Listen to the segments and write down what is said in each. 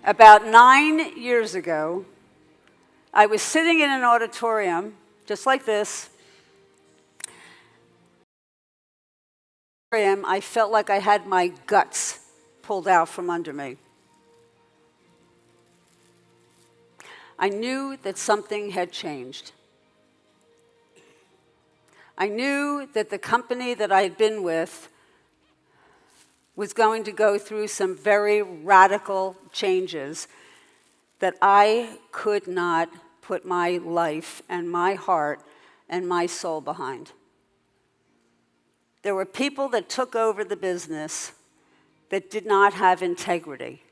About 9 years ago, I was sitting in an auditorium, just like this. I felt like I had my guts pulled out from under me. I knew that something had changed. I knew that the company that I had been with was going to go through some very radical changes that I could not put my life and my heart and my soul behind. There were people that took over the business that did not have integrity.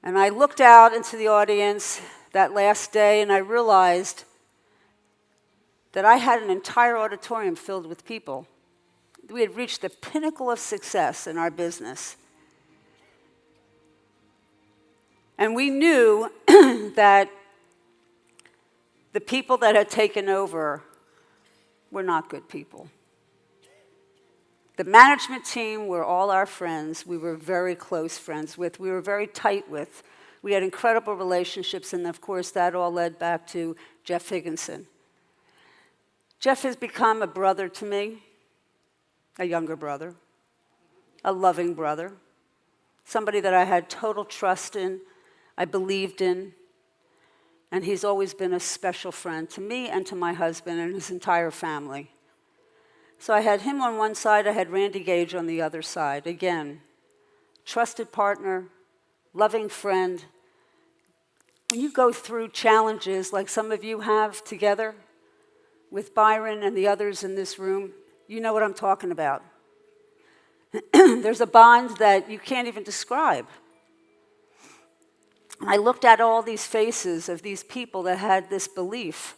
And I looked out into the audience that last day and I realized that I had an entire auditorium filled with people. We had reached the pinnacle of success in our business. And we knew that the people that had taken over were not good people. The management team were all our friends. We were very close friends with. We were very tight with. We had incredible relationships, and of course, that all led back to Jeff Higginson. Jeff has become a brother to me, a younger brother, a loving brother, somebody that I had total trust in, I believed in, and he's always been a special friend to me and to my husband and his entire family. So I had him on one side, I had Randy Gage on the other side. Again, trusted partner, loving friend. When you go through challenges like some of you have together with Byron and the others in this room, you know what I'm talking about. There's a bond that you can't even describe. And I looked at all these faces of these people that had this belief.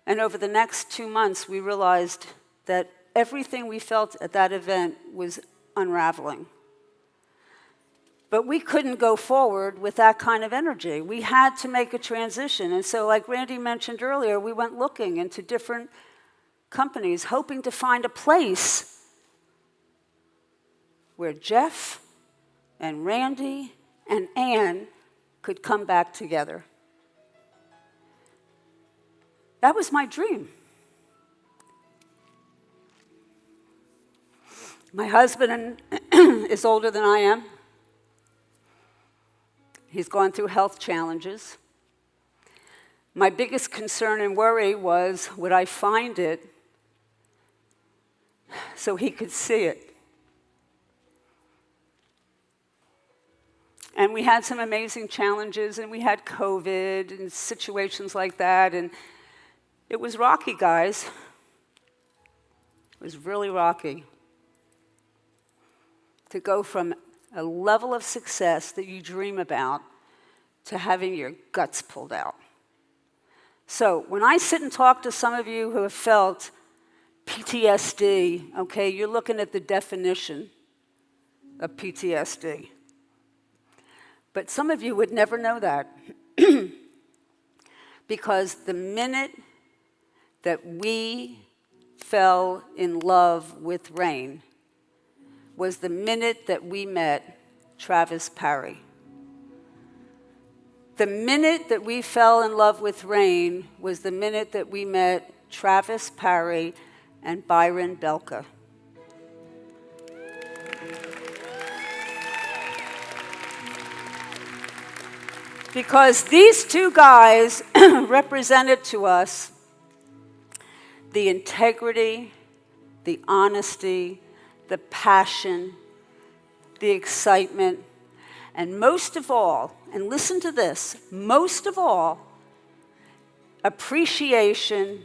And over the next 2 months, we realized that everything we felt at that event was unraveling. But we couldn't go forward with that kind of energy. We had to make a transition. And so, like Randy mentioned earlier, we went looking into different companies, hoping to find a place where Jeff and Randy and Ann could come back together. That was my dream. My husband is older than I am. He's gone through health challenges. My biggest concern and worry was, would I find it so he could see it? And we had some amazing challenges, and we had COVID and situations like that, and it was rocky, guys. It was really rocky to go from a level of success that you dream about to having your guts pulled out. So when I sit and talk to some of you who have felt PTSD, okay, you're looking at the definition of PTSD. But some of you would never know that because the minute that we fell in love with rain was the minute that we met Travis Parry. The minute that we fell in love with rain was the minute that we met Travis Parry and Byron Belka. Because these two guys represented to us the integrity, the honesty, the passion, the excitement, and most of all, and listen to this, most of all, appreciation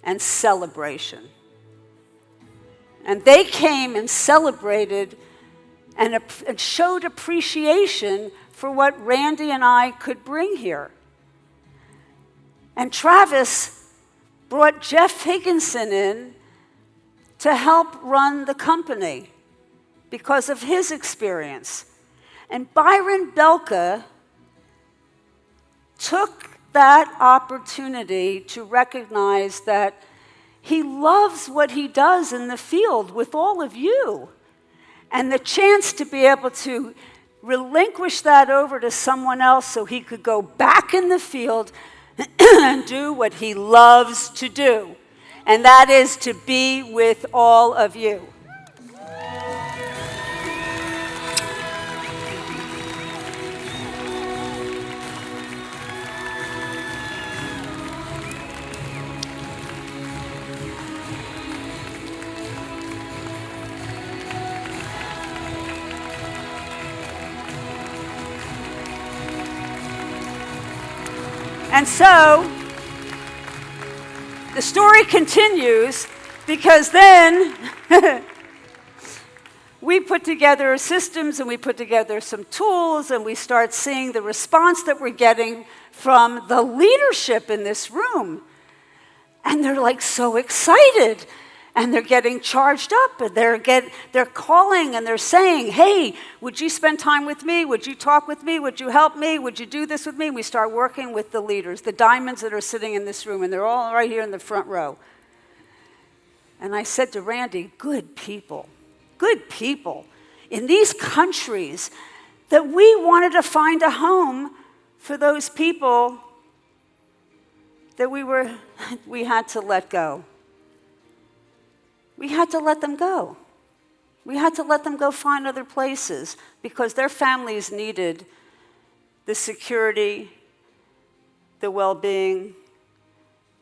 and celebration. And they came and celebrated and showed appreciation for what Randy and I could bring here. And Travis brought Jeff Higginson in to help run the company because of his experience. And Byron Belka took that opportunity to recognize that he loves what he does in the field with all of you. and the chance to be able to relinquish that over to someone else so he could go back in the field and do what he loves to do, and that is to be with all of you. And so, the story continues, because then we put together systems and we put together some tools, and we start seeing the response that we're getting from the leadership in this room. And they're like so excited. And they're getting charged up, and they're calling and they're saying, hey, would you spend time with me? Would you talk with me? Would you help me? Would you do this with me? And we start working with the leaders, the diamonds that are sitting in this room, and they're all right here in the front row. And I said to Randy, good people in these countries that we wanted to find a home for those people that we had to let go. We had to let them go. We had to let them go find other places because their families needed the security, the well-being,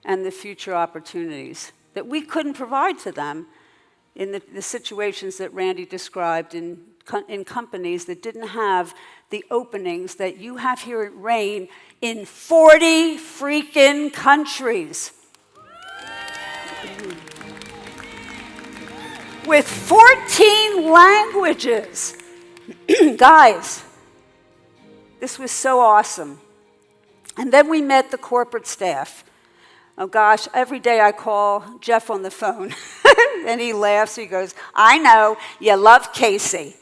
and the future opportunities that we couldn't provide to them in the situations that Randy described in companies that didn't have the openings that you have here at Rain in 40 freaking countries. With 14 languages. Guys, this was so awesome. And then we met the corporate staff. Oh gosh, every day I call Jeff on the phone, and he laughs. He goes, I know you love Casey.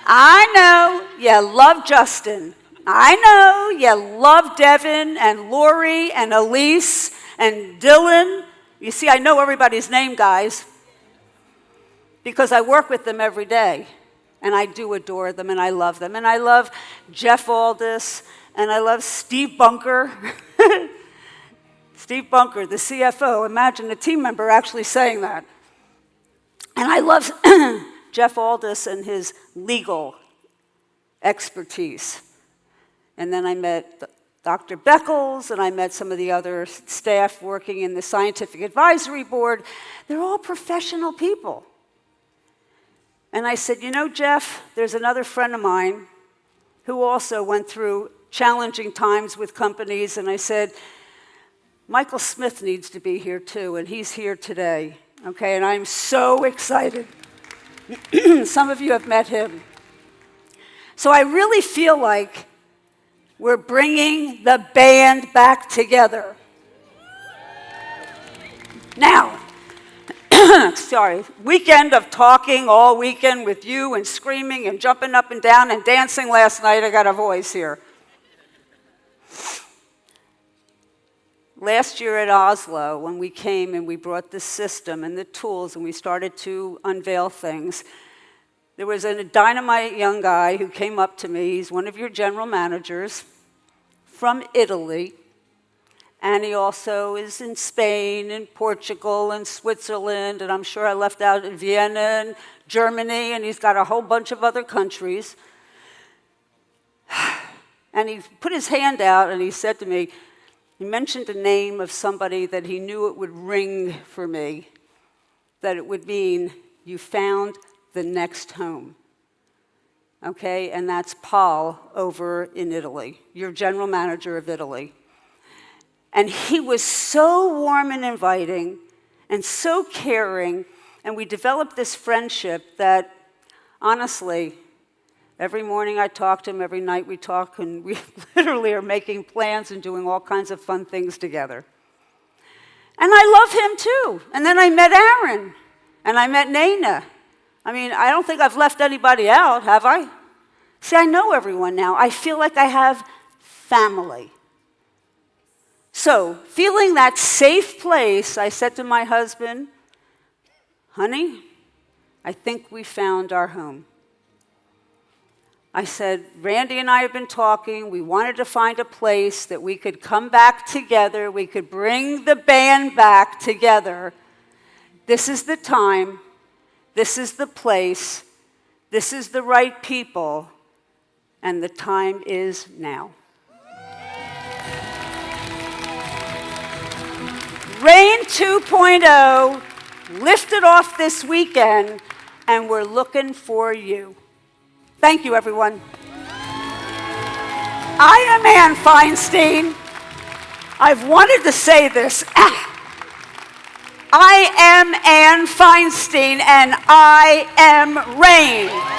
I know you love Justin. I know you love Devin and Lori and Elise and Dylan. You see, I know everybody's name, guys, because I work with them every day, and I do adore them, and I love them. And I love Jeff Aldis, and I love Steve Bunker. Steve Bunker, the CFO. Imagine a team member actually saying that. And I love Jeff Aldis and his legal expertise. And then I met Dr. Beckles, and I met some of the other staff working in the Scientific Advisory Board. They're all professional people. And I said, you know, Jeff, there's another friend of mine who also went through challenging times with companies, and I said, Michael Smith needs to be here too, and he's here today, okay? And I'm so excited. Some of you have met him. So I really feel like we're bringing the band back together. Now, sorry, weekend of talking all weekend with you and screaming and jumping up and down and dancing last night. I got a voice here. Last year at Oslo, when we came and we brought the system and the tools and we started to unveil things, there was a dynamite young guy who came up to me. He's one of your general managers from Italy. And he also is in Spain and Portugal and Switzerland, and I'm sure I left out Vienna and Germany, and he's got a whole bunch of other countries. And he put his hand out and he said to me, he mentioned the name of somebody that he knew it would ring for me, that it would mean you found the next home. Okay, and that's Paul over in Italy, your general manager of Italy. And he was so warm and inviting and so caring, and we developed this friendship that, honestly, every morning I talk to him, every night we talk, and we literally are making plans and doing all kinds of fun things together. And I love him too. And then I met Aaron, and I met Nana. I mean, I don't think I've left anybody out, have I? See, I know everyone now. I feel like I have family. So, feeling that safe place, I said to my husband, honey, I think we found our home. I said, Randy and I have been talking. We wanted to find a place that we could come back together. We could bring the band back together. This is the time. This is the place. This is the right people. And the time is now. Rain 2.0 lifted off this weekend, and we're looking for you. Thank you, everyone. I am Ann Feinstein. I've wanted to say this. I am Ann Feinstein, and I am Rain.